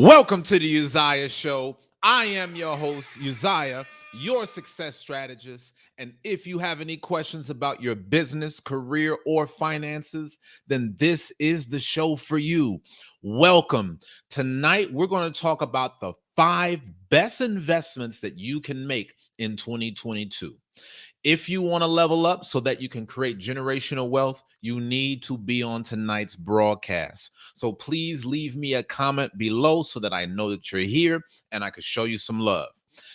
Welcome to the Uzziah Show. I am your host, Uzziah, your success strategist. And if you have any questions about your business, career, or finances, then this is the show for you. Welcome. Tonight, we're going to talk about the 5 best investments that you can make in 2022. If you want to level up so that you can create generational wealth, you need to be on tonight's broadcast. So please leave me a comment below so that I know that you're here and I can show you some love.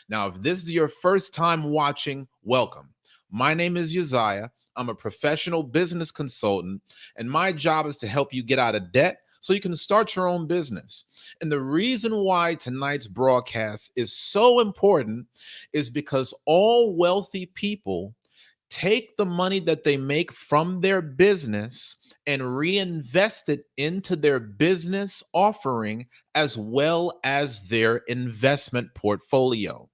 Now, if this is your first time watching, welcome. My name is Uzziah. I'm a professional business consultant, and my job is to help you get out of debt so you can start your own business. And the reason why tonight's broadcast is so important is because all wealthy people take the money that they make from their business and reinvest it into their business offering as well as their investment portfolio.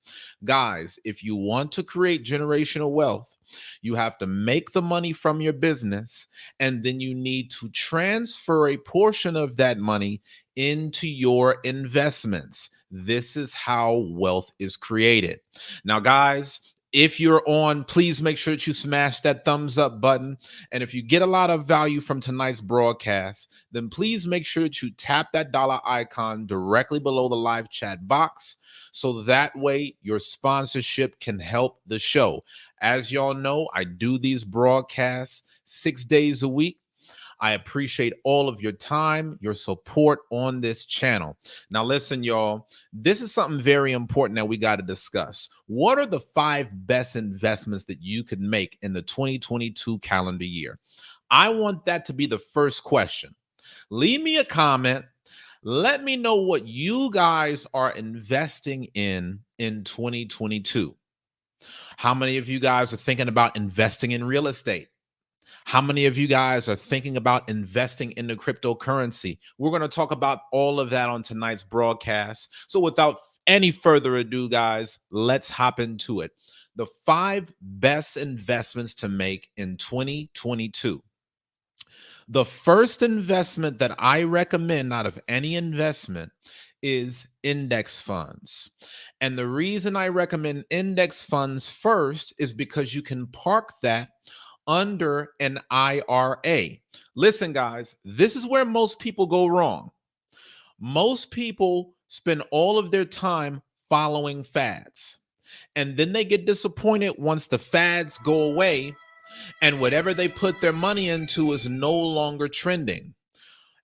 Guys, if you want to create generational wealth, you have to make the money from your business, and then you need to transfer a portion of that money into your investments. This is how wealth is created. Now, guys, if you're on, please make sure that you smash that thumbs up button. And if you get a lot of value from tonight's broadcast, then please make sure that you tap that dollar icon directly below the live chat box. So that way your sponsorship can help the show. As y'all know, I do these broadcasts 6 days a week. I appreciate all of your time, your support on this channel. Now, listen, y'all, this is something very important that we got to discuss. What are the 5 best investments that you could make in the 2022 calendar year? I want that to be the first question. Leave me a comment. Let me know what you guys are investing in 2022. How many of you guys are thinking about investing in real estate? How many of you guys are thinking about investing in the cryptocurrency? We're going to talk about all of that on tonight's broadcast. So without any further ado, guys, let's hop into it. The 5 best investments to make in 2022. The first investment that I recommend out of any investment is index funds. And the reason I recommend index funds first is because you can park that under an IRA. Listen, guys, this is where most people go wrong. Most people spend all of their time following fads, and then they get disappointed once the fads go away and whatever they put their money into is no longer trending.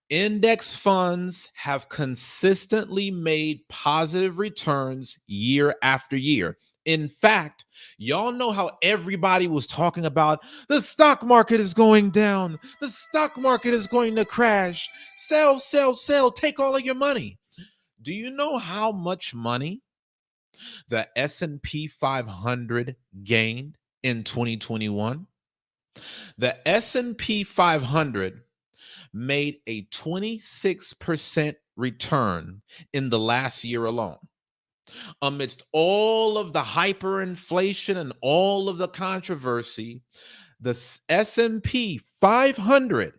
Index funds have consistently made positive returns year after year. In fact, y'all know how everybody was talking about the stock market is going down. The stock market is going to crash. Sell, sell, sell. Take all of your money. Do you know how much money the S&P 500 gained in 2021? The S&P 500 made a 26% return in the last year alone. Amidst all of the hyperinflation and all of the controversy, the S&P 500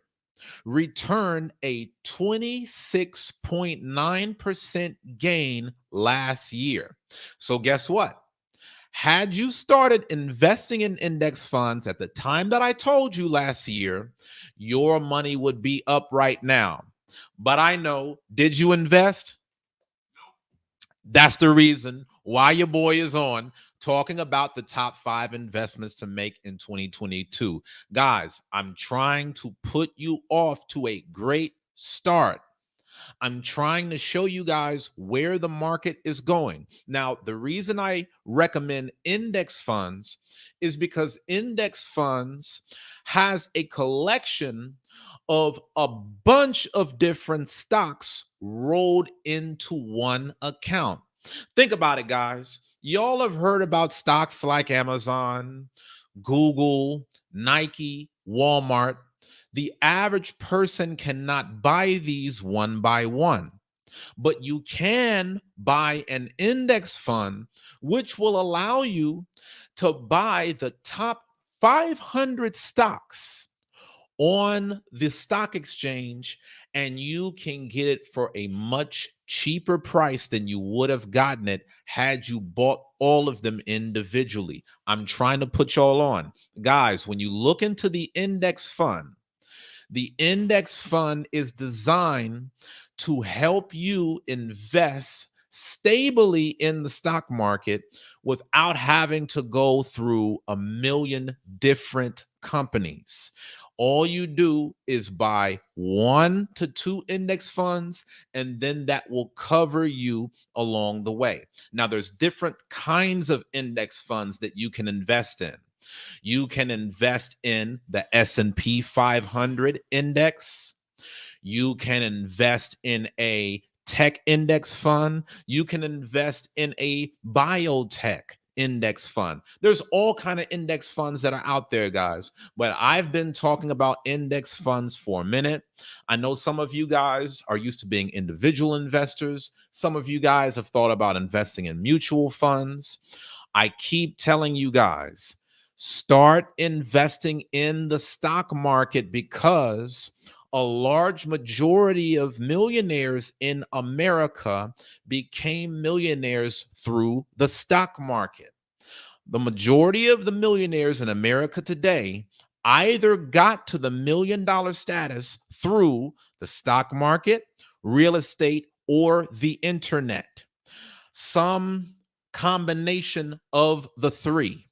returned a 26.9% gain last year. So guess what? Had you started investing in index funds at the time that I told you last year, your money would be up right now. But I know, did you invest? That's the reason why your boy is on talking about the top 5 investments to make in 2022. Guys, I'm trying to put you off to a great start. I'm trying to show you guys where the market is going. Now, the reason I recommend index funds is because index funds has a collection of a bunch of different stocks rolled into one account. Think about it, guys. Y'all have heard about stocks like Amazon, Google, Nike, Walmart. The average person cannot buy these one by one, but you can buy an index fund, which will allow you to buy the top 500 stocks on the stock exchange and you can get it for a much cheaper price than you would have gotten it had you bought all of them individually. I'm trying to put y'all on. Guys, when you look into the index fund is designed to help you invest stably in the stock market without having to go through a million different companies. All you do is buy 1 to 2 index funds, and then that will cover you along the way. Now, there's different kinds of index funds that you can invest in. You can invest in the S&P 500 index. You can invest in a tech index fund. You can invest in a biotech index fund. There's all kind of index funds that are out there, guys. But I've been talking about index funds for a minute. I know some of you guys are used to being individual investors. Some of you guys have thought about investing in mutual funds. I keep telling you guys, start investing in the stock market because a large majority of millionaires in America became millionaires through the stock market. The majority of the millionaires in America today either got to the $1 million status through the stock market, real estate, or the internet. Some combination of the three.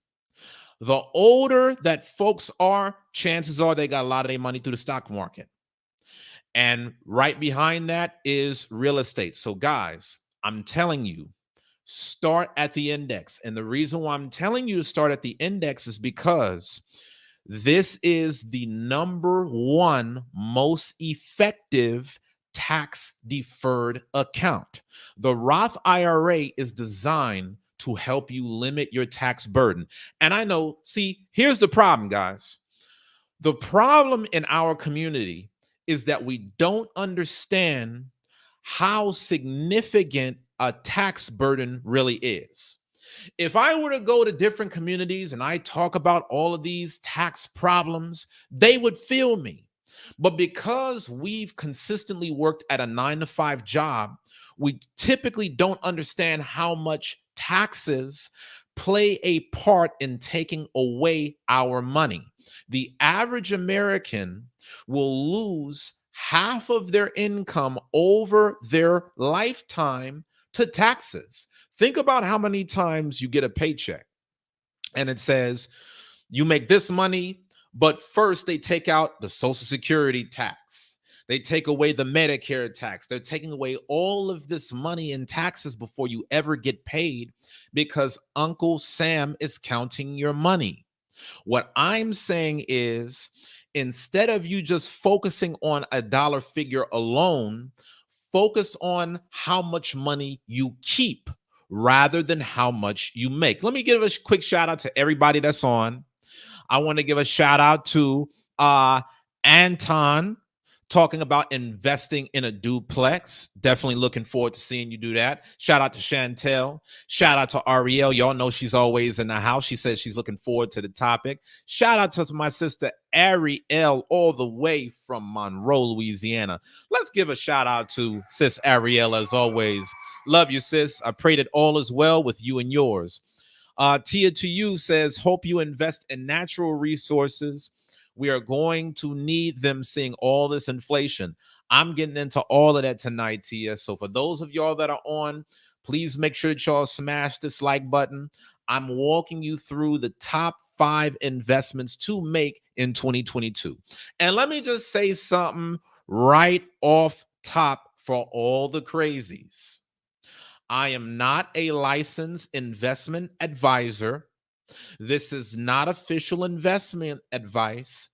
The older that folks are, chances are they got a lot of their money through the stock market. And right behind that is real estate. So, guys, I'm telling you, start at the index. And the reason why I'm telling you to start at the index is because this is the #1 most effective tax deferred account. The Roth IRA is designed to help you limit your tax burden. And I know, see, here's the problem, guys. The problem in our community is that we don't understand how significant a tax burden really is. If I were to go to different communities and I talk about all of these tax problems, they would feel me. But because we've consistently worked at a 9 to 5 job, we typically don't understand how much taxes play a part in taking away our money. The average American will lose half of their income over their lifetime to taxes. Think about how many times you get a paycheck and it says you make this money, but first they take out the Social Security tax. They take away the Medicare tax. They're taking away all of this money in taxes before you ever get paid because Uncle Sam is counting your money. What I'm saying is, instead of you just focusing on a dollar figure alone, focus on how much money you keep rather than how much you make. Let me give a quick shout out to everybody that's on. I want to give a shout out to Anton, talking about investing in a duplex. Definitely looking forward to seeing you do that. Shout out to Chantel. Shout out to Ariel. Y'all know she's always in the house. She says she's looking forward to the topic. Shout out to my sister Ariel, all the way from Monroe, Louisiana. Let's give a shout out to sis Ariel as always. Love you, sis. I pray that all is well with you and yours. Tia to you says, hope you invest in natural resources. We are going to need them seeing all this inflation. I'm getting into all of that tonight, Tia. So for those of y'all that are on, please make sure that y'all smash this like button. I'm walking you through the top 5 investments to make in 2022. And let me just say something right off top for all the crazies. I am not a licensed investment advisor. This is not official investment advice.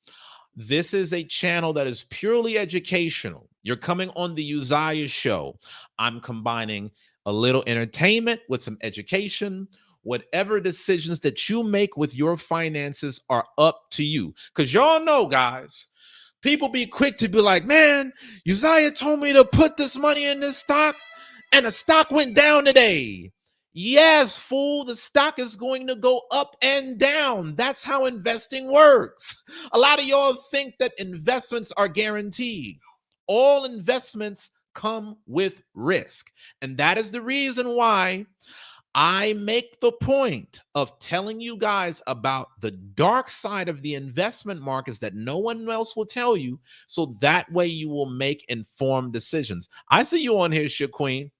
This is a channel that is purely educational. You're coming on the Uzziah show. I'm combining a little entertainment with some education. Whatever decisions that you make with your finances are up to you. Because y'all know, guys, people be quick to be like, man, Uzziah told me to put this money in this stock, and the stock went down today. Yes, fool, the stock is going to go up and down. That's how investing works. A lot of y'all think that investments are guaranteed. All investments come with risk. And that is the reason why I make the point of telling you guys about the dark side of the investment markets that no one else will tell you. So that way you will make informed decisions. I see you on here, Shit Queen.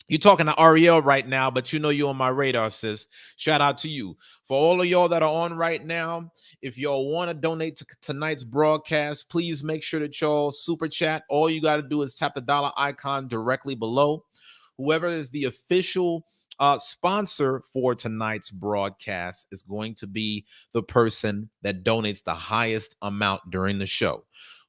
You're talking to Ariel right now, but you know you're on my radar, sis. Shout out to you. For all of y'all that are on right now, if y'all want to donate to tonight's broadcast, please make sure that y'all super chat. All you got to do is tap the dollar icon directly below. Whoever is the official sponsor for tonight's broadcast is going to be the person that donates the highest amount during the show.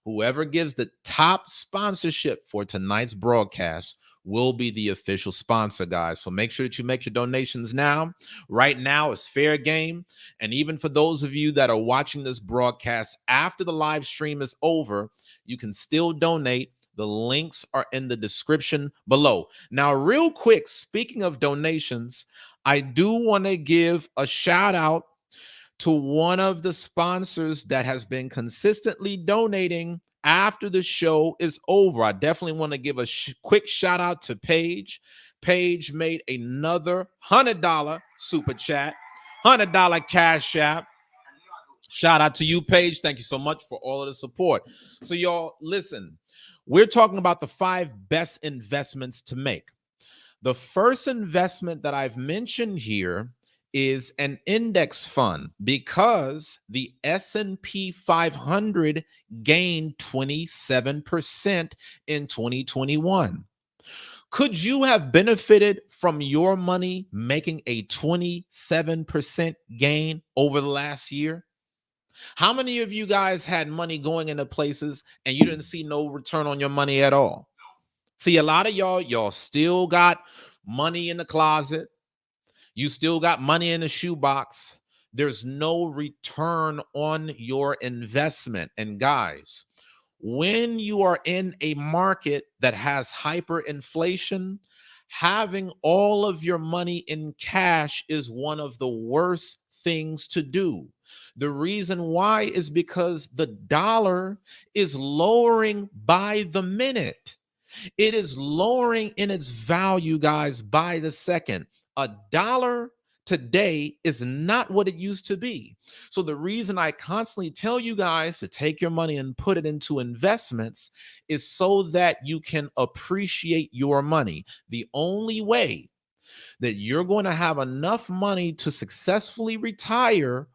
Whoever gives the top sponsorship for tonight's broadcast will be the official sponsor, guys. So make sure that you make your donations now. Right now is fair game. And even for those of you that are watching this broadcast after the live stream is over, you can still donate. The links are in the description below. Now, real quick, speaking of donations, I do want to give a shout out to one of the sponsors that has been consistently donating after the show is over. I definitely want to give a quick shout out to Paige. Paige made another $100 super chat, $100 cash app. Shout out to you, Paige. Thank you so much for all of the support. So, y'all, listen, we're talking about the 5 best investments to make. The first investment that I've mentioned here is an index fund because the S&P 500 gained 27% in 2021. Could you have benefited from your money making a 27% gain over the last year? How many of you guys had money going into places and you didn't see no return on your money at all? See, a lot of y'all still got money in the closet. You still got money in the shoebox. There's no return on your investment. And guys, when you are in a market that has hyperinflation, having all of your money in cash is one of the worst things to do. The reason why is because the dollar is lowering by the minute. It is lowering in its value, guys, by the second. A dollar today is not what it used to be. So the reason I constantly tell you guys to take your money and put it into investments is so that you can appreciate your money. The only way that you're going to have enough money to successfully retire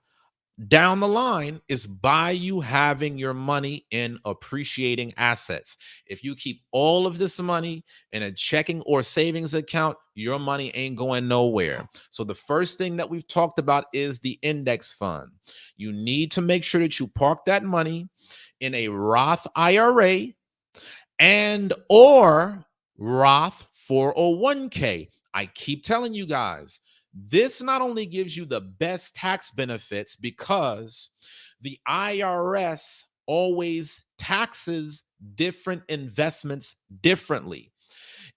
down the line is by you having your money in appreciating assets. If you keep all of this money in a checking or savings account, your money ain't going nowhere. So the first thing that we've talked about is the index fund. You need to make sure that you park that money in a Roth IRA and or Roth 401k. I keep telling you guys, this not only gives you the best tax benefits because the IRS always taxes different investments differently.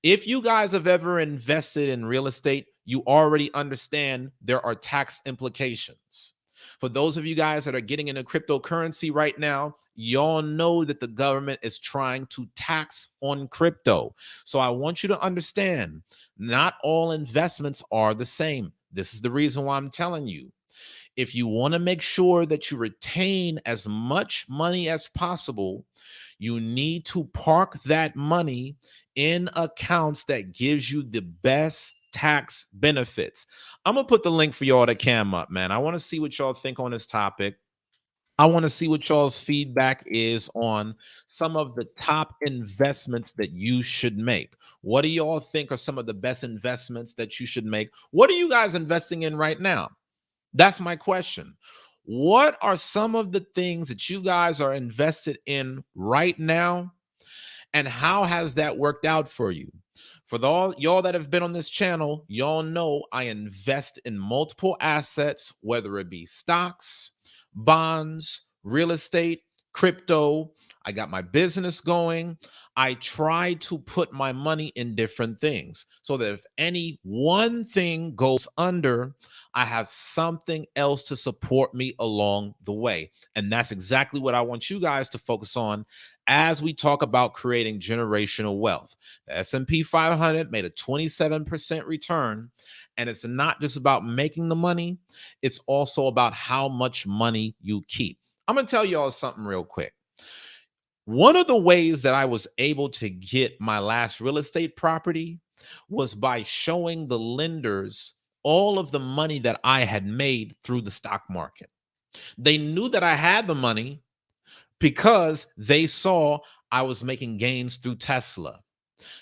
If you guys have ever invested in real estate, you already understand there are tax implications. For those of you guys that are getting into cryptocurrency right now, y'all know that the government is trying to tax on crypto. So I want you to understand, not all investments are the same. This is the reason why I'm telling you. If you want to make sure that you retain as much money as possible, you need to park that money in accounts that gives you the best tax benefits. I'm gonna put the link for y'all to cam up, man. I want to see what y'all think on this topic. I want to see what y'all's feedback is on some of the top investments that you should make. What do y'all think are some of the best investments that you should make? What are you guys investing in right now? That's my question. What are some of the things that you guys are invested in right now? And how has that worked out for you? For y'all that have been on this channel, y'all know I invest in multiple assets, whether it be stocks, bonds, real estate, crypto. I got my business going. I try to put my money in different things so that if any one thing goes under, I have something else to support me along the way. And that's exactly what I want you guys to focus on as we talk about creating generational wealth. The S&P 500 made a 27% return, and it's not just about making the money, it's also about how much money you keep. I'm going to tell you all something real quick. One of the ways that I was able to get my last real estate property was by showing the lenders all of the money that I had made through the stock market. They knew that I had the money because they saw I was making gains through Tesla.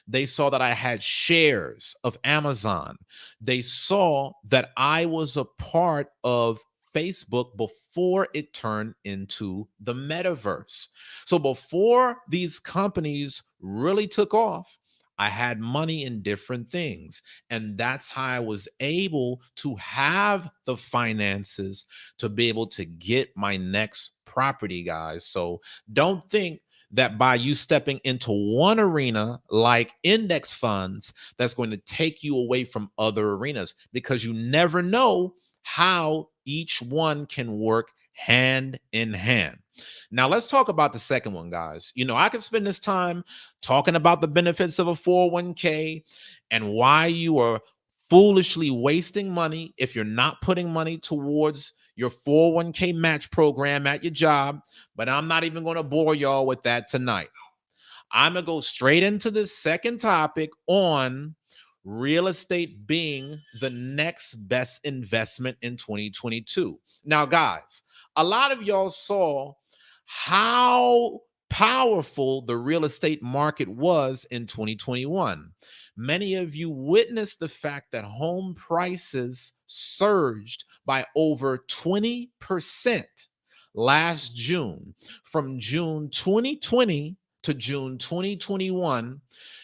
They saw that I had shares of Amazon. They saw that I was a part of Facebook before it turned into the metaverse. So before these companies really took off, I had money in different things. And that's how I was able to have the finances to be able to get my next property, guys. So don't think that by you stepping into one arena like index funds, that's going to take you away from other arenas, because you never know how each one can work hand in hand. Now, let's talk about the second one, guys. I could spend this time talking about the benefits of a 401k and why you are foolishly wasting money if you're not putting money towards your 401k match program at your job, but I'm not even going to bore y'all with that tonight. I'm going to go straight into the second topic on real estate being the next best investment in 2022. Now, guys, a lot of y'all saw how powerful the real estate market was in 2021. Many of you witnessed the fact that home prices surged by over 20% last June. From June 2020 to June 2021,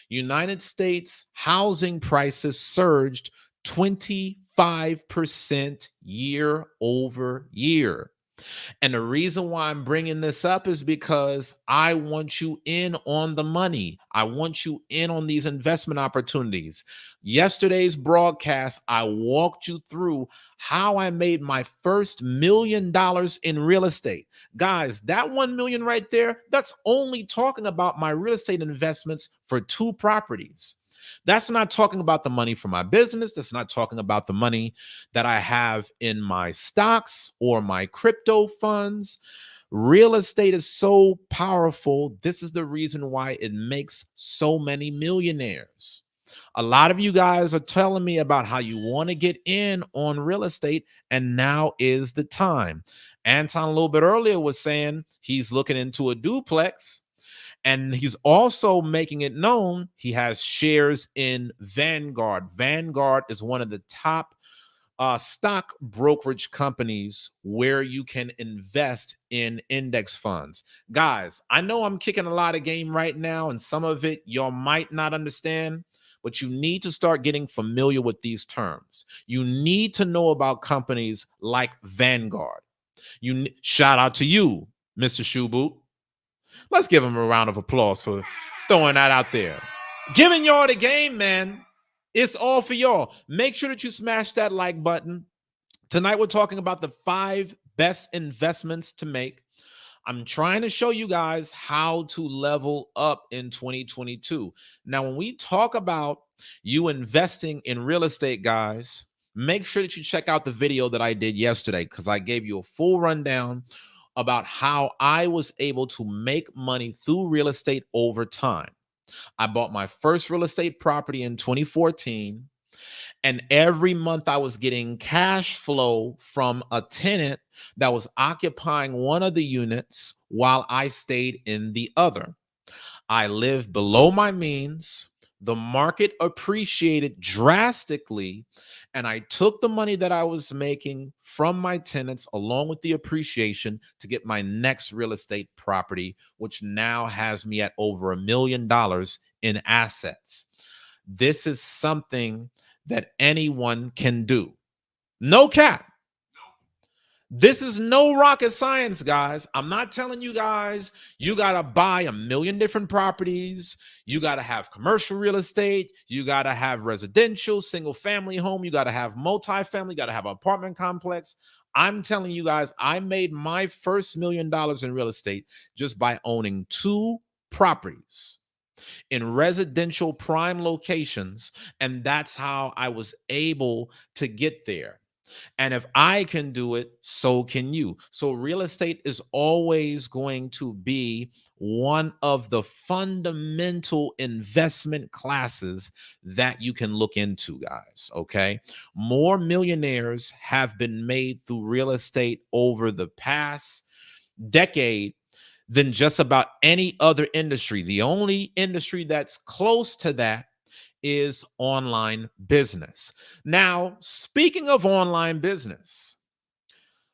United States housing prices surged 25% year over year. And the reason why I'm bringing this up is because I want you in on the money. I want you in on these investment opportunities. Yesterday's broadcast, I walked you through how I made my first $1 million in real estate. Guys, that 1 million right there, that's only talking about my real estate investments for 2 properties. That's not talking about the money for my business. That's not talking about the money that I have in my stocks or my crypto funds. Real estate is so powerful. This is the reason why it makes so many millionaires. A lot of you guys are telling me about how you want to get in on real estate, and now is the time. Anton a little bit earlier was saying he's looking into a duplex. And he's also making it known he has shares in Vanguard. Vanguard is one of the top stock brokerage companies where you can invest in index funds. Guys, I know I'm kicking a lot of game right now, and some of it y'all might not understand, but you need to start getting familiar with these terms. You need to know about companies like Vanguard. Shout out to you, Mr. Shoeboot. Let's give him a round of applause for throwing that out there. Giving y'all the game, man. It's all for y'all. Make sure that you smash that like button. Tonight, we're talking about the 5 best investments to make. I'm trying to show you guys how to level up in 2022. Now, when we talk about you investing in real estate, guys, make sure that you check out the video that I did yesterday, because I gave you a full rundown about how I was able to make money through real estate over time. I bought my first real estate property in 2014, and every month I was getting cash flow from a tenant that was occupying one of the units while I stayed in the other. I lived below my means. The market appreciated drastically, and I took the money that I was making from my tenants along with the appreciation to get my next real estate property, which now has me at over $1 million in assets. This is something that anyone can do. No cap. This is no rocket science, guys. I'm not telling you guys you got to buy 1 million different properties. You got to have commercial real estate. You got to have residential, single family home. You got to have multifamily. You got to have an apartment complex. I'm telling you guys, I made my first $1 million in real estate just by owning 2 properties in residential prime locations. And that's how I was able to get there. And if I can do it, so can you. So real estate is always going to be one of the fundamental investment classes that you can look into, guys. Okay. More millionaires have been made through real estate over the past decade than just about any other industry. The only industry that's close to that is online business. Now, speaking of online business,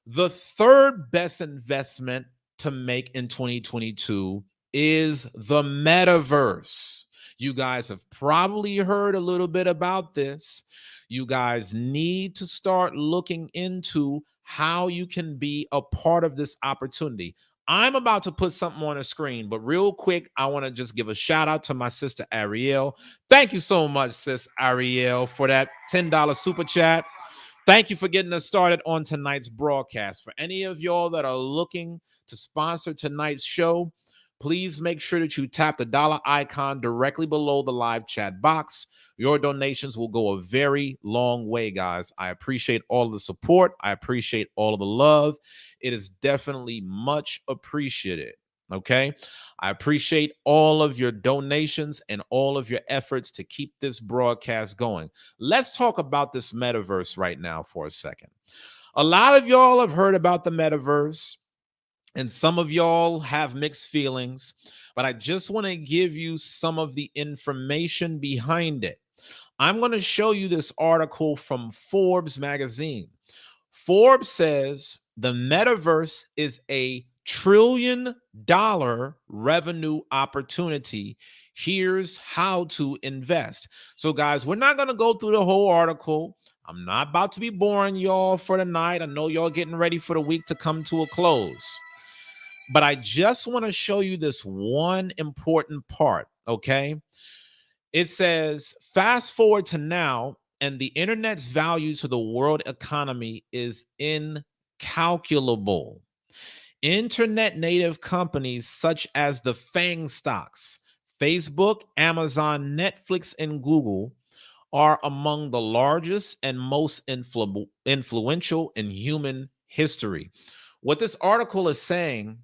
the third best investment to make in 2022 is the metaverse. You guys have probably heard a little bit about this. You guys need to start looking into how you can be a part of this opportunity. I'm about to put something on the screen, but real quick, I want to just give a shout out to my sister Ariel. Thank you so much, sis Ariel, for that $10 super chat. Thank you for getting us started on tonight's broadcast. For any of y'all that are looking to sponsor tonight's show, please make sure that you tap the dollar icon directly below the live chat box. Your donations will go a very long way, guys. I appreciate all of the support. I appreciate all of the love. It is definitely much appreciated. Okay. I appreciate all of your donations and all of your efforts to keep this broadcast going. Let's talk about this metaverse right now for a second. A lot of y'all have heard about the metaverse, and some of y'all have mixed feelings, but I just want to give you some of the information behind it. I'm going to show you this article from Forbes magazine. Forbes says the metaverse is a $1 trillion revenue opportunity. Here's how to invest. So, guys, we're not going to go through the whole article. I'm not about to be boring y'all for the night. I know y'all getting ready for the week to come to a close. But I just want to show you this one important part, okay? It says, fast forward to now, and the internet's value to the world economy is incalculable. Internet native companies such as the FANG stocks, Facebook, Amazon, Netflix, and Google are among the largest and most influential in human history. What this article is saying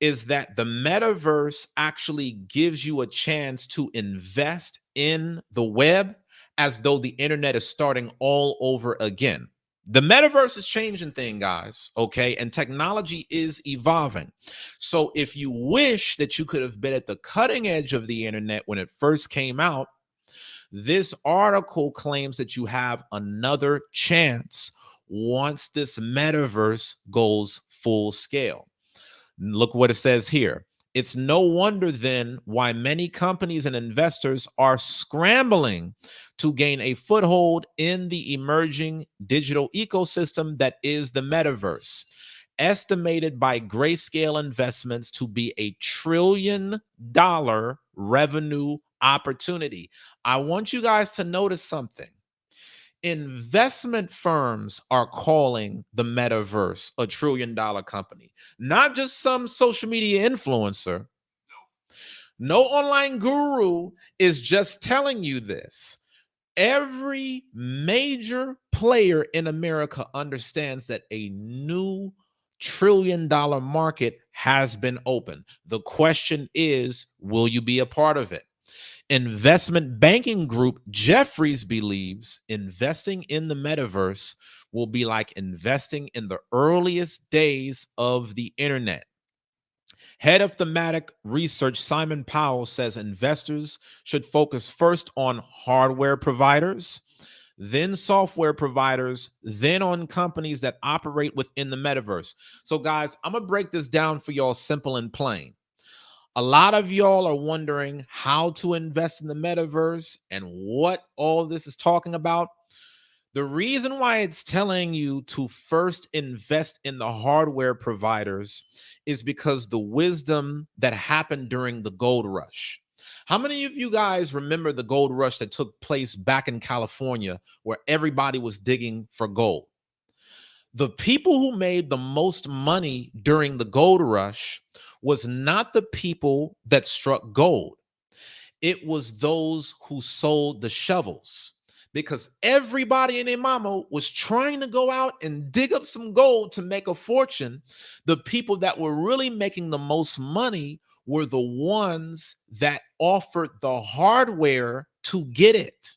is that the metaverse actually gives you a chance to invest in the web as though the internet is starting all over again. The metaverse is changing things, guys, okay? And technology is evolving. So if you wish that you could have been at the cutting edge of the internet when it first came out, this article claims that you have another chance once this metaverse goes full scale. Look what it says here. It's no wonder then why many companies and investors are scrambling to gain a foothold in the emerging digital ecosystem that is the metaverse, estimated by Grayscale Investments to be a $1 trillion revenue opportunity. I want you guys to notice something. Investment firms are calling the metaverse a $1 trillion company, not just some social media influencer. No online guru is just telling you this. Every major player in America understands that a new $1 trillion market has been opened. The question is, will you be a part of it? Investment banking group Jefferies believes investing in the metaverse will be like investing in the earliest days of the internet. Head of thematic research Simon Powell says investors should focus first on hardware providers, then software providers, then on companies that operate within the metaverse. So, guys, I'm going to break this down for y'all simple and plain. A lot of y'all are wondering how to invest in the metaverse and what all this is talking about. The reason why it's telling you to first invest in the hardware providers is because the wisdom that happened during the gold rush. How many of you guys remember the gold rush that took place back in California where everybody was digging for gold? The people who made the most money during the gold rush was not the people that struck gold. It was those who sold the shovels, because everybody and their mama was trying to go out and dig up some gold to make a fortune. The people that were really making the most money were the ones that offered the hardware to get it.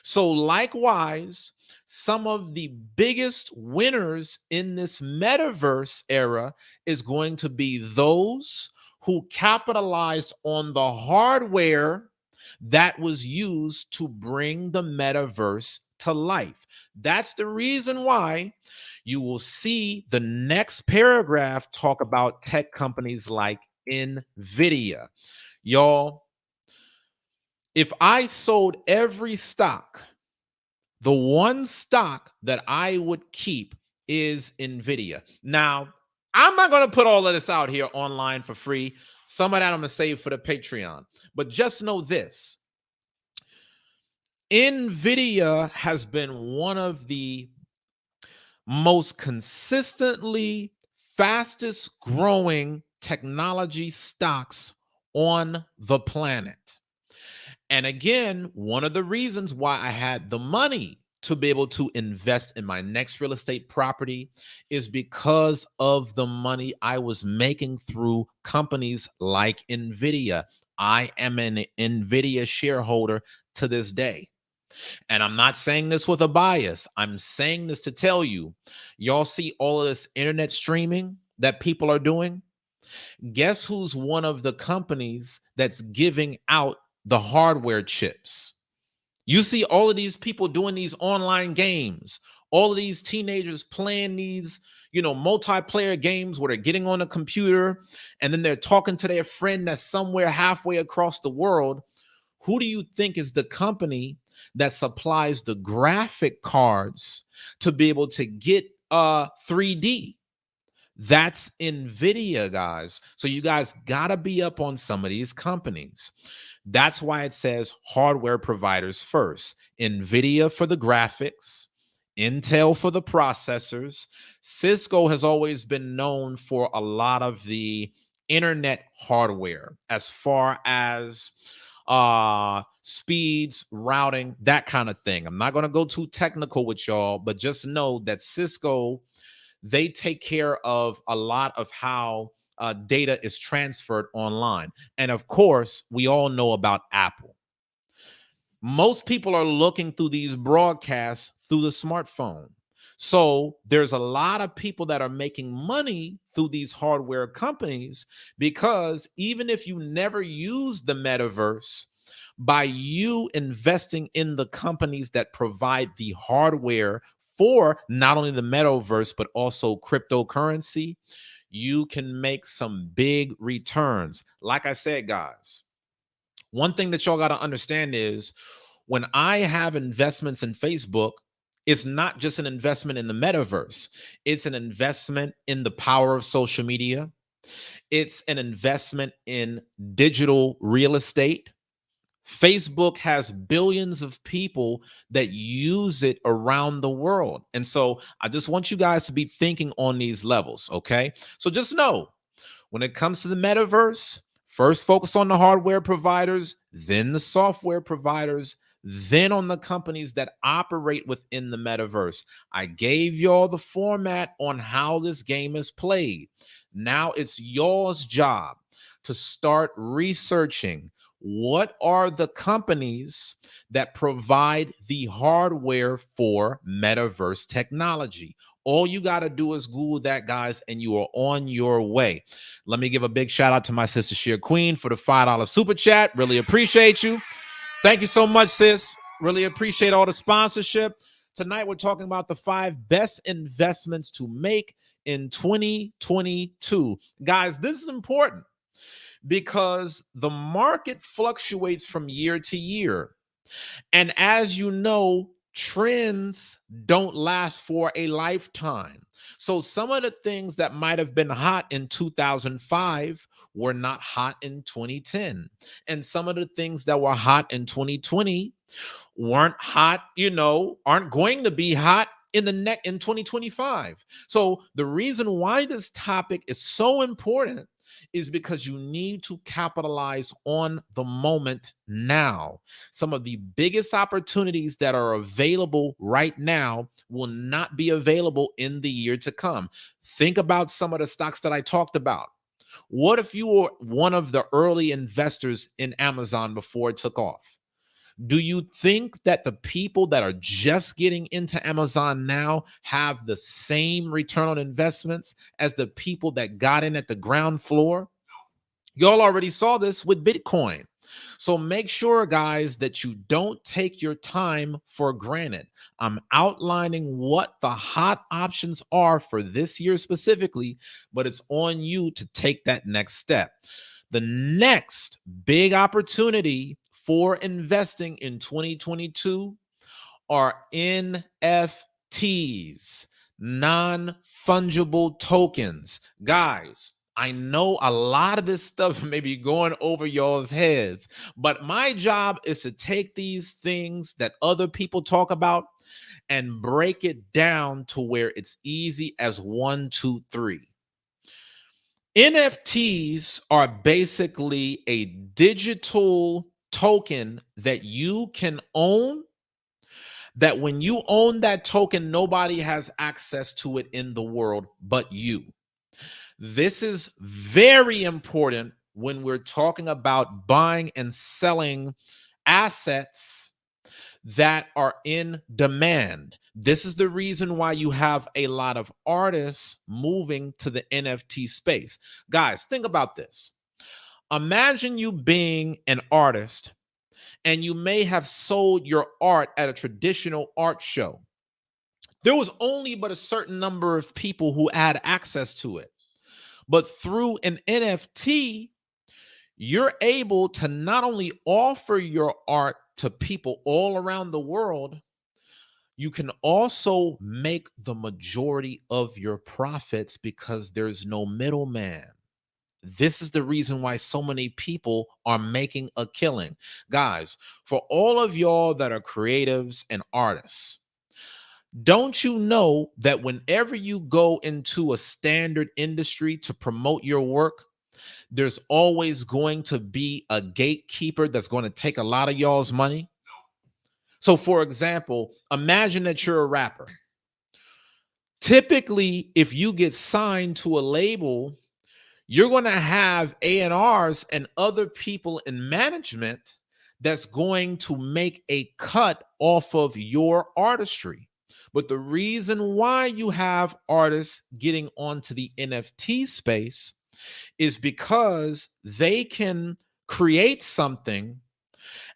So, likewise, some of the biggest winners in this metaverse era is going to be those who capitalized on the hardware that was used to bring the metaverse to life. That's the reason why you will see the next paragraph talk about tech companies like NVIDIA. Y'all, if I sold every stock, the one stock that I would keep is NVIDIA. Now, I'm not going to put all of this out here online for free. Some of that I'm going to save for the Patreon. But just know this: NVIDIA has been one of the most consistently fastest growing technology stocks on the planet. And again, one of the reasons why I had the money to be able to invest in my next real estate property is because of the money I was making through companies like NVIDIA. I am an NVIDIA shareholder to this day. And I'm not saying this with a bias. I'm saying this to tell you, y'all see all of this internet streaming that people are doing? Guess who's one of the companies that's giving out the hardware chips? You see all of these people doing these online games, all of these teenagers playing these, multiplayer games where they're getting on a computer and then they're talking to their friend that's somewhere halfway across the world. Who do you think is the company that supplies the graphic cards to be able to get 3D? That's NVIDIA, guys. So you guys got to be up on some of these companies. That's why it says hardware providers first. NVIDIA for the graphics, Intel for the processors. Cisco has always been known for a lot of the internet hardware as far as speeds, routing, that kind of thing. I'm not going to go too technical with y'all, but just know that Cisco, they take care of a lot of how data is transferred online. And of course, we all know about Apple. Most people are looking through these broadcasts through the smartphone. So there's a lot of people that are making money through these hardware companies, because even if you never use the metaverse, by you investing in the companies that provide the hardware for not only the metaverse, but also cryptocurrency, you can make some big returns. Like I said, guys, one thing that y'all got to understand is when I have investments in Facebook, it's not just an investment in the metaverse. It's an investment in the power of social media. It's an investment in digital real estate. Facebook has billions of people that use it around the world. And so I just want you guys to be thinking on these levels, okay? So just know, when it comes to the metaverse, first focus on the hardware providers, then the software providers, then on the companies that operate within the metaverse. I gave y'all the format on how this game is played. Now it's y'all's job to start researching what are the companies that provide the hardware for metaverse technology. All you got to do is Google that, guys, and you are on your way. Let me give a big shout out to my sister Sheer Queen for the $5 super chat. Really appreciate you. Thank you so much, sis. Really appreciate all the sponsorship. Tonight, we're talking about the 5 best investments to make in 2022. Guys, this is important because the market fluctuates from year to year. And as you know, trends don't last for a lifetime. So some of the things that might have been hot in 2005 were not hot in 2010. And some of the things that were hot in 2020 weren't hot, aren't going to be hot in 2025. So the reason why this topic is so important is because you need to capitalize on the moment now. Some of the biggest opportunities that are available right now will not be available in the year to come. Think about some of the stocks that I talked about. What if you were one of the early investors in Amazon before it took off? Do you think that the people that are just getting into Amazon now have the same return on investments as the people that got in at the ground floor? Y'all already saw this with Bitcoin. So make sure, guys, that you don't take your time for granted. I'm outlining what the hot options are for this year specifically, but it's on you to take that next step. The next big opportunity for investing in 2022 are NFTs, non-fungible tokens. Guys, I know a lot of this stuff may be going over y'all's heads, but my job is to take these things that other people talk about and break it down to where it's easy as 1, 2, 3. NFTs are basically a digital token that you can own, that when you own that token, nobody has access to it in the world but you. This is very important when we're talking about buying and selling assets that are in demand. This is the reason why you have a lot of artists moving to the NFT space. Guys, think about this. Imagine you being an artist and you may have sold your art at a traditional art show. There was only but a certain number of people who had access to it. But through an NFT, you're able to not only offer your art to people all around the world, you can also make the majority of your profits because there's no middleman. This is the reason why so many people are making a killing. Guys, for all of y'all that are creatives and artists, don't you know that whenever you go into a standard industry to promote your work, there's always going to be a gatekeeper that's going to take a lot of y'all's money? So, for example, imagine that you're a rapper. Typically, if you get signed to a label, you're going to have A&Rs and other people in management that's going to make a cut off of your artistry. But the reason why you have artists getting onto the NFT space is because they can create something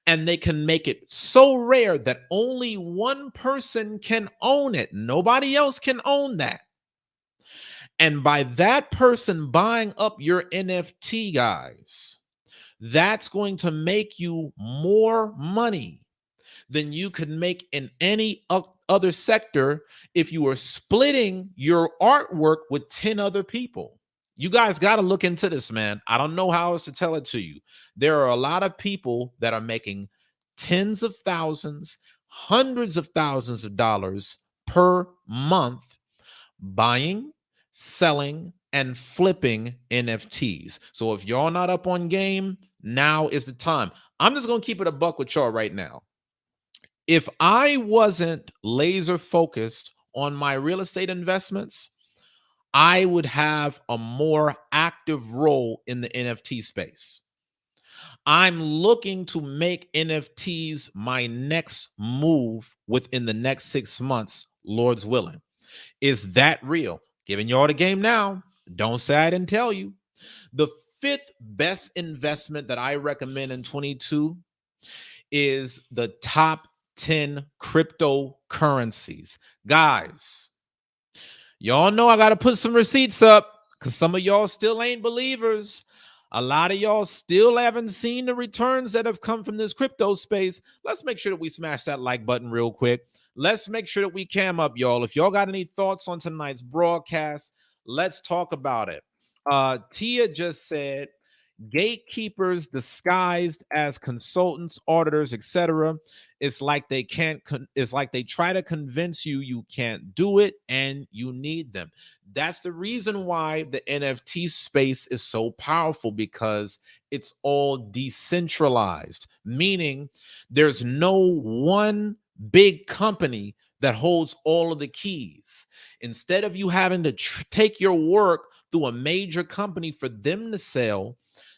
and they can make it so rare that only one person can own it. Nobody else can own that. And by that person buying up your NFT, guys, that's going to make you more money than you could make in any other sector if you were splitting your artwork with 10 other people. You guys got to look into this, man. I don't know how else to tell it to you. There are a lot of people that are making tens of thousands, hundreds of thousands of dollars per month buying, selling, and flipping NFTs. So if y'all not up on game, now is the time. I'm just going to keep it a buck with y'all right now. If I wasn't laser focused on my real estate investments, I would have a more active role in the NFT space. I'm looking to make NFTs my next move within the next 6 months, Lord's willing. Is that real? Giving y'all the game now. Don't say I didn't tell you. The fifth best investment that I recommend in 22 is the top 10 cryptocurrencies. Guys, y'all know I got to put some receipts up because some of y'all still ain't believers. A lot of y'all still haven't seen the returns that have come from this crypto space. Let's make sure that we smash that like button real quick. Let's make sure that we cam up, y'all. If y'all got any thoughts on tonight's broadcast, let's talk about it. Tia just said, Gatekeepers disguised as consultants, auditors, etc. It's like they can't it's like they try to convince you you can't do it and you need them. That's the reason why the NFT space is so powerful, because it's all decentralized, meaning there's no one big company that holds all of the keys. Instead of you having to take your work through a major company for them to sell,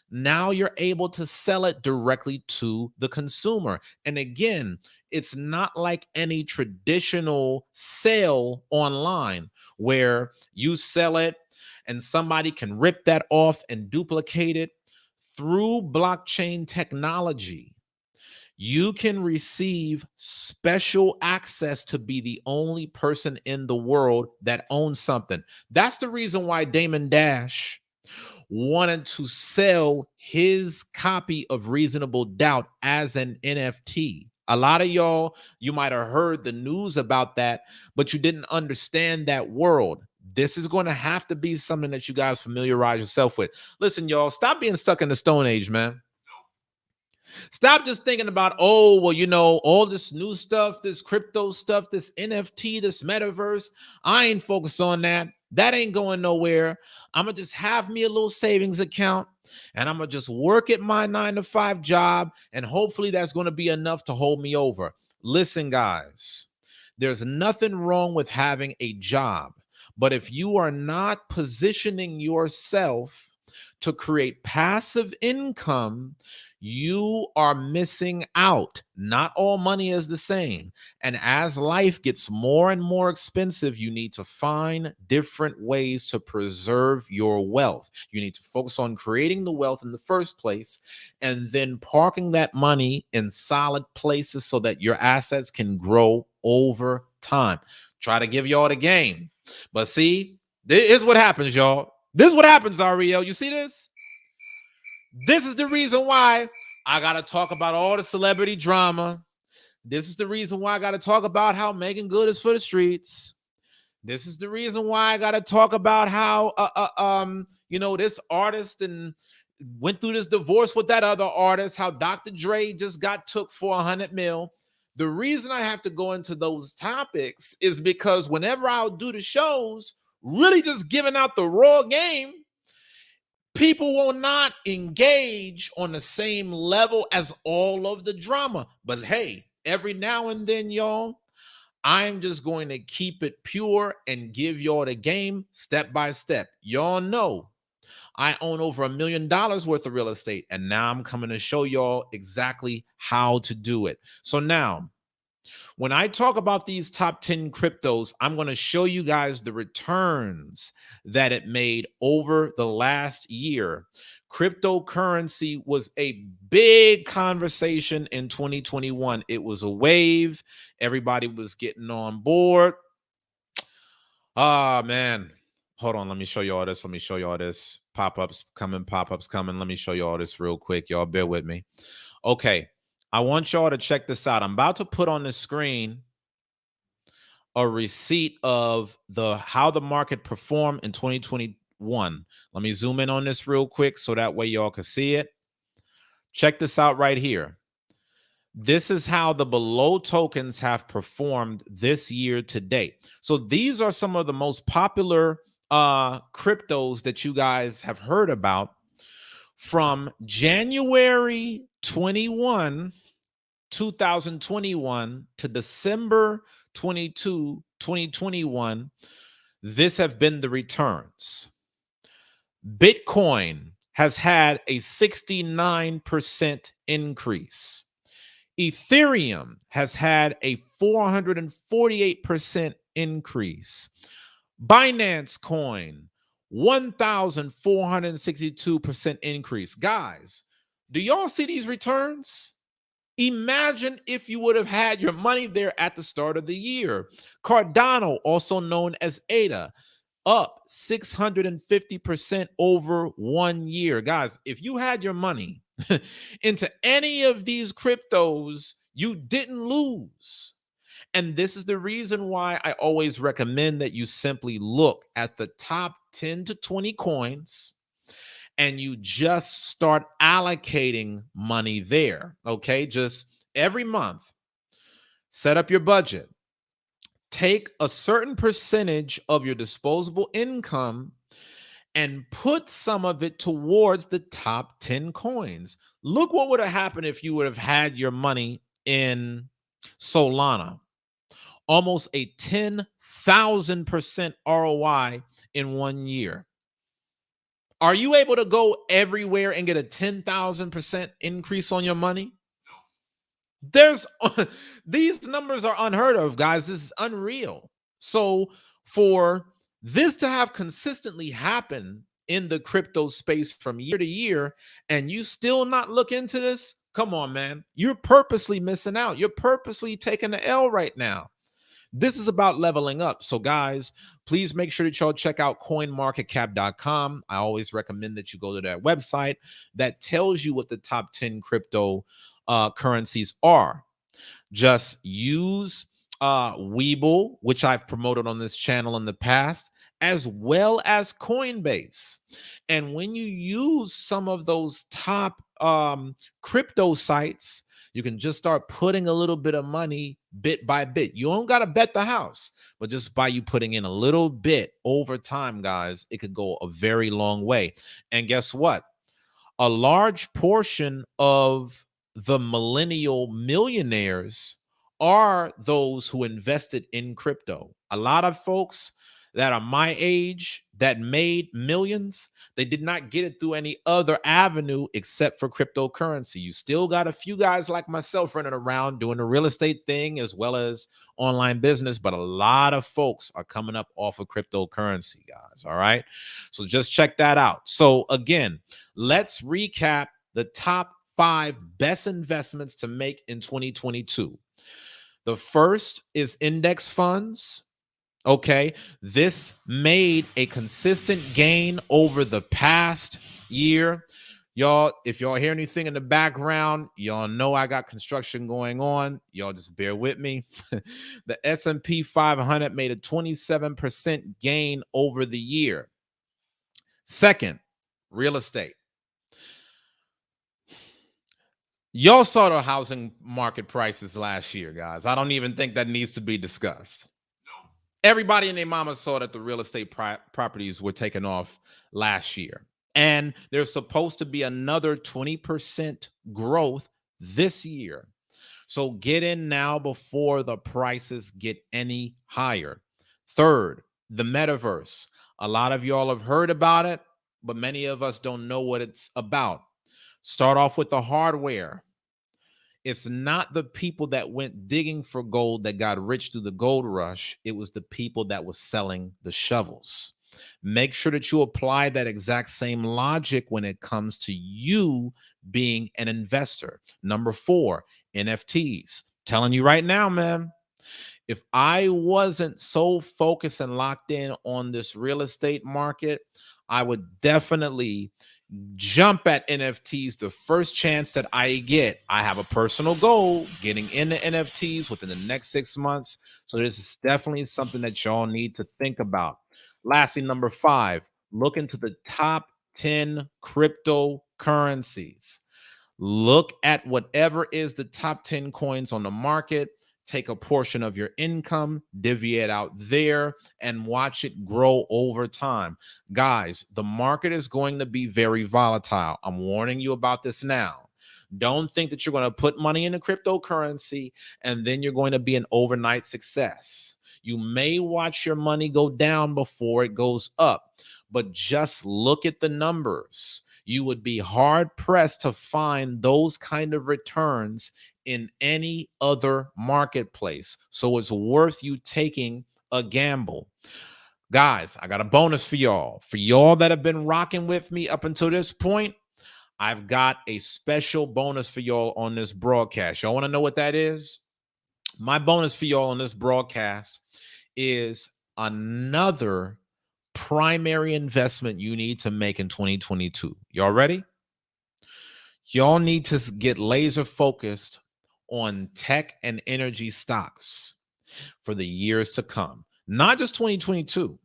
now you're able to sell it directly to the consumer. And again, it's not like any traditional sale online where you sell it and somebody can rip that off and duplicate it. Through blockchain technology, you can receive special access to be the only person in the world that owns something. That's the reason why Damon Dash wanted to sell his copy of Reasonable Doubt as an NFT. A lot of y'all, you might have heard the news about that, but you didn't understand that world. This is going to have to be something that you guys familiarize yourself with. Listen, y'all, stop being stuck in the Stone Age, man. Stop just thinking about, oh, well, all this new stuff, this crypto stuff, this NFT, this metaverse. I ain't focused on that. That ain't going nowhere. I'm going to just have me a little savings account and I'm going to just work at my 9-to-5 job. And hopefully that's going to be enough to hold me over. Listen, guys, there's nothing wrong with having a job. But if you are not positioning yourself to create passive income, you are missing out. Not all money is the same. And as life gets more and more expensive, you need to find different ways to preserve your wealth. You need to focus on creating the wealth in the first place and then parking that money in solid places so that your assets can grow over time. Try to give y'all the game. But see, this is what happens, y'all. This is what happens, Ariel. You see this? This is the reason why I got to talk about all the celebrity drama. This is the reason why I got to talk about how Megan Good is for the streets. This is the reason why I got to talk about how, this artist and went through this divorce with that other artist, how Dr. Dre just got took for 100 mil. The reason I have to go into those topics is because whenever I'll do the shows, really just giving out the raw game, people will not engage on the same level as all of the drama. But hey, every now and then, y'all, I'm just going to keep it pure and give y'all the game step by step. Y'all know I own over $1 million worth of real estate, and now I'm coming to show y'all exactly how to do it. So now, when I talk about these top 10 cryptos, I'm going to show you guys the returns that it made over the last year. Cryptocurrency was a big conversation in 2021. It was a wave. Everybody was getting on board. Man. Hold on. Let me show you all this. Let me show you all this. Pop-ups coming. Pop-ups coming. Let me show you all this real quick. Y'all bear with me. Okay. I want y'all to check this out. I'm about to put on the screen a receipt of how the market performed in 2021. Let me zoom in on this real quick so that way y'all can see it. Check this out right here. This is how the below tokens have performed this year to date. So these are some of the most popular cryptos that you guys have heard about from January 2021 to December 2021. This have been the returns. Bitcoin has had a 69% increase. Ethereum has had a 448% increase. Binance Coin, 1,462% increase. Guys, do y'all see these returns? Imagine if you would have had your money there at the start of the year. Cardano, also known as ADA, up 650% over 1 year. Guys, if you had your money into any of these cryptos, you didn't lose. And this is the reason why I always recommend that you simply look at the top 10 to 20 coins and you just start allocating money there. Okay. Just every month, set up your budget, take a certain percentage of your disposable income and put some of it towards the top 10 coins. Look what would have happened if you would have had your money in Solana. Almost a 10,000% ROI in 1 year. Are you able to go everywhere and get a 10,000% increase on your money? There's these numbers are unheard of, guys. This is unreal. So for this to have consistently happen in the crypto space from year to year, and you still not look into this, come on, man. You're purposely missing out. You're purposely taking the L right now. This is about leveling up. So, guys, please make sure that y'all check out coinmarketcap.com. I always recommend that you go to that website that tells you what the top 10 crypto currencies are. Just use Webull, which I've promoted on this channel in the past, as well as Coinbase. And when you use some of those top crypto sites, you can just start putting a little bit of money bit by bit. You don't got to bet the house, but just by you putting in a little bit over time, guys, it could go a very long way. And guess what? A large portion of the millennial millionaires are those who invested in crypto. A lot of folks that are my age that made millions, they did not get it through any other avenue except for cryptocurrency. You still got a few guys like myself running around doing the real estate thing as well as online business, but a lot of folks are coming up off of cryptocurrency, guys. All right. So just check that out. So again, let's recap the top 5 best investments to make in 2022. The first is index funds. Okay, this made a consistent gain over the past year. Y'all, if y'all hear anything in the background, y'all know I got construction going on. Y'all just bear with me. The S&P 500 made a 27% gain over the year. Second, real estate. Y'all saw the housing market prices last year, guys. I don't even think that needs to be discussed. Everybody and their mama saw that the real estate properties were taken off last year. And there's supposed to be another 20% growth this year. So get in now before the prices get any higher. Third, the metaverse. A lot of y'all have heard about it, but many of us don't know what it's about. Start off with the hardware. It's not the people that went digging for gold that got rich through the gold rush. It was the people that was selling the shovels. Make sure that you apply that exact same logic when it comes to you being an investor. Number 4, NFTs. Telling you right now, man, if I wasn't so focused and locked in on this real estate market, I would definitely jump at NFTs the first chance that I get. I have a personal goal getting into NFTs within the next 6 months. So this is definitely something that y'all need to think about. Lastly, number 5, look into the top 10 cryptocurrencies. Look at whatever is the top 10 coins on the market. Take a portion of your income, divvy it out there, and watch it grow over time. Guys, the market is going to be very volatile. I'm warning you about this now. Don't think that you're going to put money in a cryptocurrency and then you're going to be an overnight success. You may watch your money go down before it goes up, but just look at the numbers. You would be hard pressed to find those kind of returns in any other marketplace. So it's worth you taking a gamble. Guys, I got a bonus for y'all. For y'all that have been rocking with me up until this point, I've got a special bonus for y'all on this broadcast. Y'all want to know what that is? My bonus for y'all on this broadcast is another primary investment you need to make in 2022. Y'all ready? Y'all need to get laser focused on tech and energy stocks for the years to come. Not just 2022,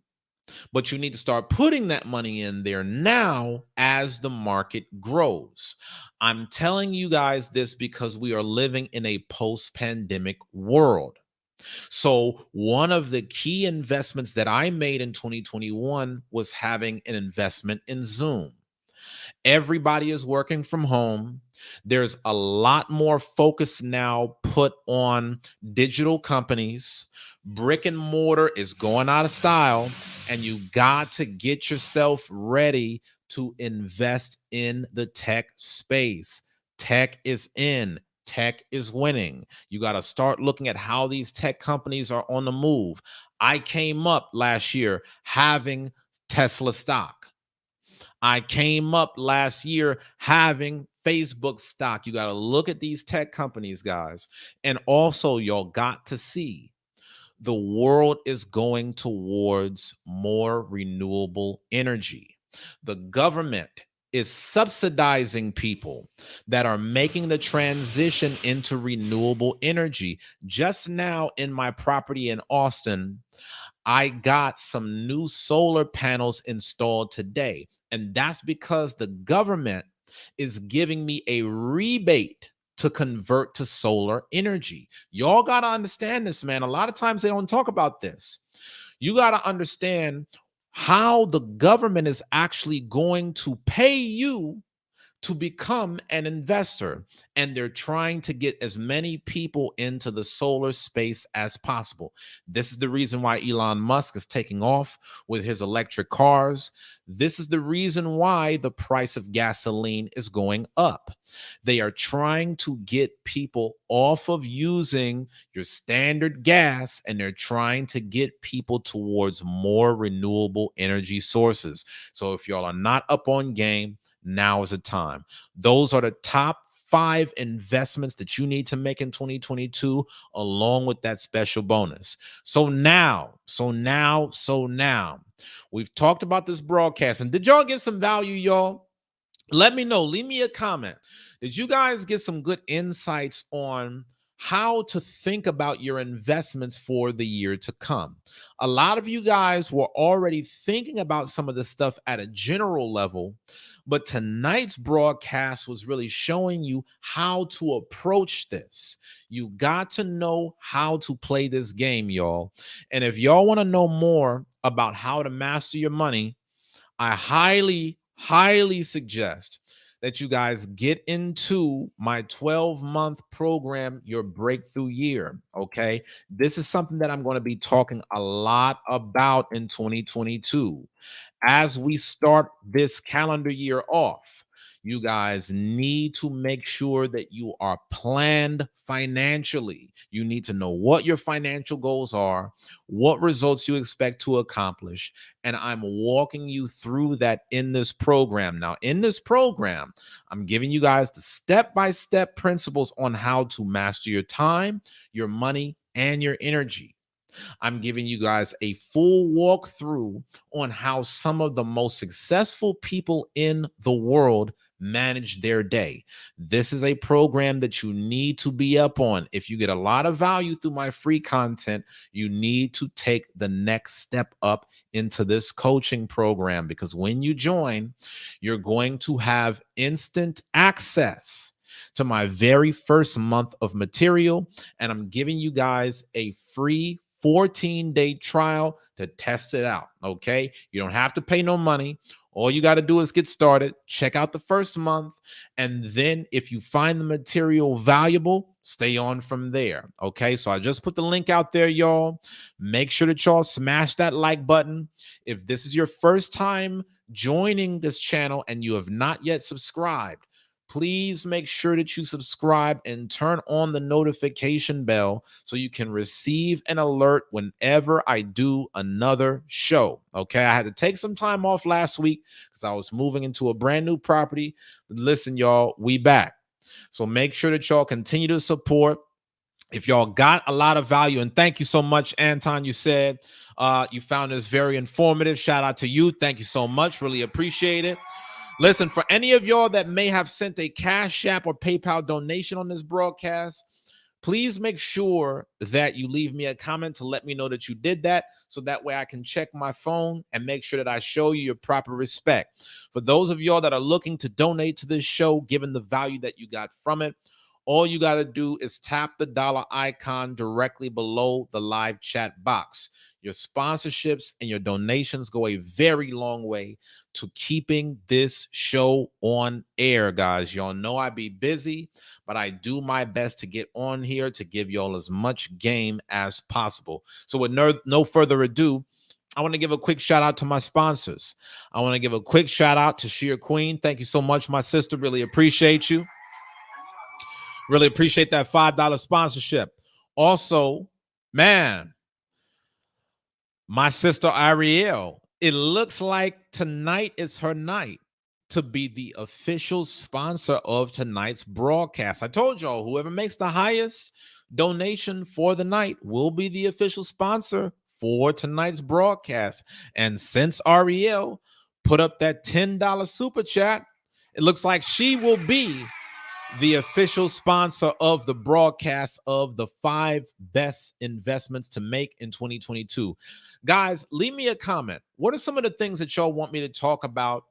But you need to start putting that money in there now as the market grows. I'm telling you guys this because we are living in a post-pandemic world. So, one of the key investments that I made in 2021 was having an investment in Zoom. Everybody is working from home. There's a lot more focus now put on digital companies. Brick and mortar is going out of style, and you got to get yourself ready to invest in the tech space. Tech is in. Tech is winning. You got to start looking at how these tech companies are on the move. I came up last year having Tesla stock. I came up last year having Facebook stock. You got to look at these tech companies, guys. And also, y'all got to see the world is going towards more renewable energy. The government is subsidizing people that are making the transition into renewable energy. Just now in my property in Austin, I got some new solar panels installed today. And that's because the government is giving me a rebate to convert to solar energy. Y'all got to understand this, man. A lot of times they don't talk about this. You got to understand how the government is actually going to pay you to become an investor, and they're trying to get as many people into the solar space as possible. This is the reason why Elon Musk is taking off with his electric cars. This is the reason why the price of gasoline is going up. They are trying to get people off of using your standard gas, and they're trying to get people towards more renewable energy sources. So if y'all are not up on game, now is the time. Those are the top 5 investments that you need to make in 2022, along with that special bonus. So now, we've talked about this broadcast. And did y'all get some value, y'all? Let me know. Leave me a comment. Did you guys get some good insights on how to think about your investments for the year to come? A lot of you guys were already thinking about some of this stuff at a general level, but tonight's broadcast was really showing you how to approach this. You got to know how to play this game, y'all. And if y'all want to know more about how to master your money, I highly suggest that you guys get into my 12-month program, Your Breakthrough Year. Okay. This is something that I'm going to be talking a lot about in 2022. As we start this calendar year off, you guys need to make sure that you are planned financially. You need to know what your financial goals are, what results you expect to accomplish, and I'm walking you through that in this program. Now, in this program, I'm giving you guys the step-by-step principles on how to master your time, your money, and your energy. I'm giving you guys a full walkthrough on how some of the most successful people in the world manage their day. This is a program that you need to be up on. If you get a lot of value through my free content, you need to take the next step up into this coaching program, because when you join, you're going to have instant access to my very first month of material, and I'm giving you guys a free 14-day trial to test it out. Okay. You don't have to pay no money. All you got to do is get started, check out the first month, and then if you find the material valuable, stay on from there. Okay. So I just put the link out there, y'all. Make sure that y'all smash that like button. If this is your first time joining this channel and you have not yet subscribed, please make sure that you subscribe and turn on the notification bell so you can receive an alert whenever I do another show. Okay, I had to take some time off last week because I was moving into a brand new property. But listen, y'all, we back. So make sure that y'all continue to support. If y'all got a lot of value, and thank you so much, Anton, you said you found this very informative. Shout out to you. Thank you so much. Really appreciate it. Listen, for any of y'all that may have sent a Cash App or PayPal donation on this broadcast, please make sure that you leave me a comment to let me know that you did that, so that way I can check my phone and make sure that I show you your proper respect. For those of y'all that are looking to donate to this show, given the value that you got from it, all you got to do is tap the dollar icon directly below the live chat box. Your sponsorships and your donations go a very long way to keeping this show on air, guys. Y'all know I be busy, but I do my best to get on here to give y'all as much game as possible. So with no further ado, I want to give a quick shout out to my sponsors. I want to give a quick shout out to Sheer Queen. Thank you so much, my sister. Really appreciate you. Really appreciate that $5 sponsorship. Also, man, my sister Ariel, it looks like tonight is her night to be the official sponsor of tonight's broadcast. I told y'all, whoever makes the highest donation for the night will be the official sponsor for tonight's broadcast. And since Ariel put up that $10 super chat, it looks like she will be the official sponsor of the broadcast of the 5 best investments to make in 2022. Guys, leave me a comment. What are some of the things that y'all want me to talk about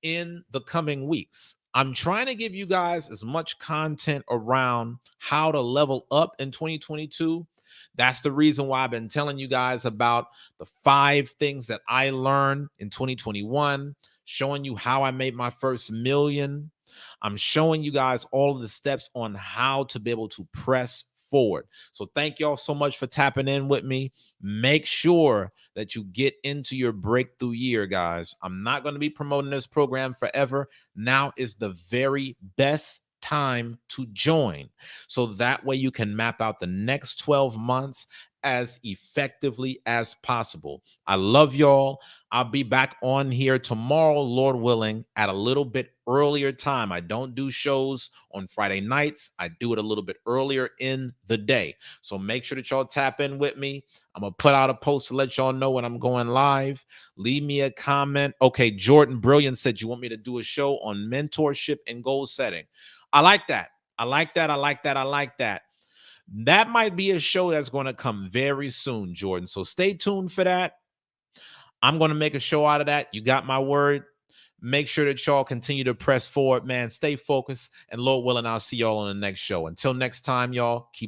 in the coming weeks? I'm trying to give you guys as much content around how to level up in 2022. That's the reason why I've been telling you guys about the 5 things that I learned in 2021, showing you how I made my first million. I'm showing you guys all of the steps on how to be able to press forward. So thank y'all so much for tapping in with me. Make sure that you get into your breakthrough year, guys. I'm not going to be promoting this program forever. Now is the very best time to join, so that way you can map out the next 12 months as effectively as possible. I love y'all. I'll be back on here tomorrow, Lord willing, at a little bit earlier time. I don't do shows on Friday nights. I do it a little bit earlier in the day. So make sure that y'all tap in with me. I'm going to put out a post to let y'all know when I'm going live. Leave me a comment. Okay, Jordan Brilliant said you want me to do a show on mentorship and goal setting. I like that. I like that. I like that. I like that. That might be a show that's going to come very soon, Jordan. So stay tuned for that. I'm going to make a show out of that. You got my word. Make sure that y'all continue to press forward, man. Stay focused, and Lord willing, I'll see y'all on the next show. Until next time, y'all, keep